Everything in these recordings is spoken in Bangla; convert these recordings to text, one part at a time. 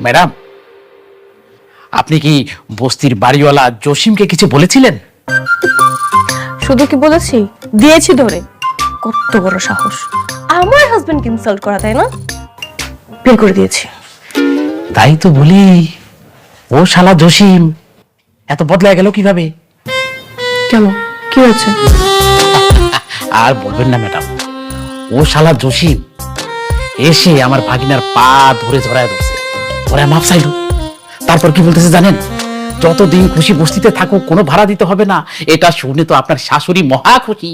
ম্যাডাম, আপনি কি বস্তির বাড়িওয়ালা জসিমকে কিছু বলেছিলেন? শুধু কি বলেছি, দিয়েছি ধরে। কত বড় সাহস আমার হাজবেন্ডকে ইনসাল্ট করা, তাই না? বের করে দিয়েছি। তাই তো বলি, ও শালা জসিম এত বদলায় গেল কিভাবে? কেন, কি হয়েছে? আর বলবেন না ম্যাডাম, ও শালা জসিম এসে আমার ভাগিনার পা ধরে ধরায় ধরছে, ধরে মাপ চাইল। তারপর কি বলতেছে জানেন? যতদিন খুশি বস্তিতে থাকুক, কোনো ভাড়া দিতে হবে না। এটা শুনে তো আপনার শাশুড়ি মহা খুশি।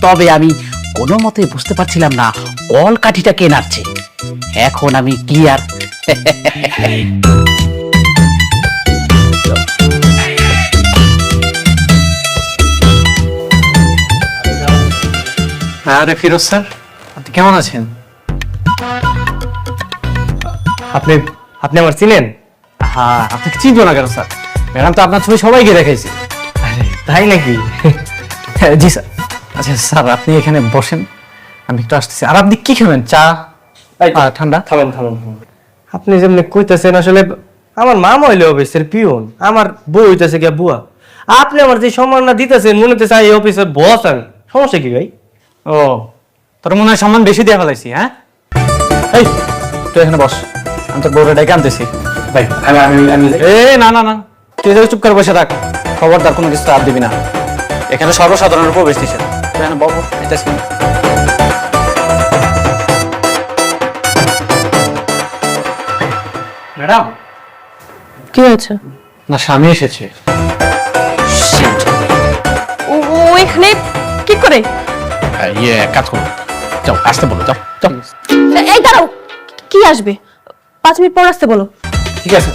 তবে আমি কোনো মতে বুঝতে পারছিলাম না কল কাঠিটা কে নাড়ছে। এখন আমি ক্লিয়ার। আরে ফিরোজ স্যার, আপনি কেমন আছেন? আপনি আপনি আমার চিনেন? হ্যাঁ, আপনাকে চিনবো না কেন স্যার? ম্যাডাম তো আপনার ছবি সবাইকে দেখাইছে। আরে তাই নাকি? জি স্যার। আচ্ছা স্যার, আপনি এখানে বসেন, আমি একটু আসতেছি। আর আপনি কি খাবেন? চা? ঠান্ডা? থামেন থামেন থামেন। আপনি যেমনি কইতেছেন, আসলে আমার মামা হইলে অফিসের পিয়ন, আমার বউ হইতেছে গিয়া বুয়া। আপনি আমার যে সম্মাননা দিতেছেন, মনে হইতেছে এই অফিসের বস আমি। সমস্যা কি ভাই? ও, তোর মনে হয় সম্মান বেশি দিয়ে ফেলাইছি, হ্যাঁ? এই, তুই এখানে বস, আমি তোর বউরে ডেকে আনতেছি। ভাই আমি আমি আমি না না না, তুই এখানে চুপ করে বসে থাক, খবরদার কোনো কিছু হাত দিবি না। এখানে সর্বসাধারণের প্রবেশ নিষেধ। তুই এখানে বস, এটাছি। ম্যাডাম, কি হয়েছে? না স্বামী এসেছে। ও এখানে কি করে? ইয়ে, কাজ করুন, যাও আসতে বলো, যাও যাও। এই দাঁড়াও, কি আসবে? 5 মিনিট পর আসতে বলো। ঠিক আছে।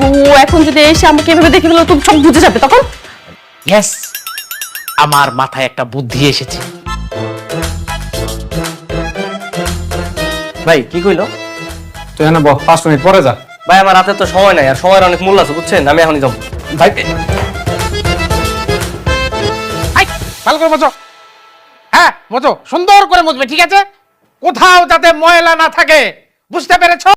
ও এখন যদি এসে আমাকে এভাবে দেখে গেলো, তুমি সব বুঝে যাবে তখন। ইয়েস, আমার মাথায় একটা বুদ্ধি এসেছে। ভাই কি কইলো? তুই এখানে বস, 5 মিনিট পরে যা। ভাই আমার হাতে তো সময় নাই, আর সময়ের অনেক মূল্য আছে বুঝছেন, আমি এখনই যাবো। ভাই ভালো করে মজো, হ্যাঁ মজো, সুন্দর করে মজবে, ঠিক আছে? কোথাও যাতে ময়লা না থাকে, বুঝতে পেরেছো?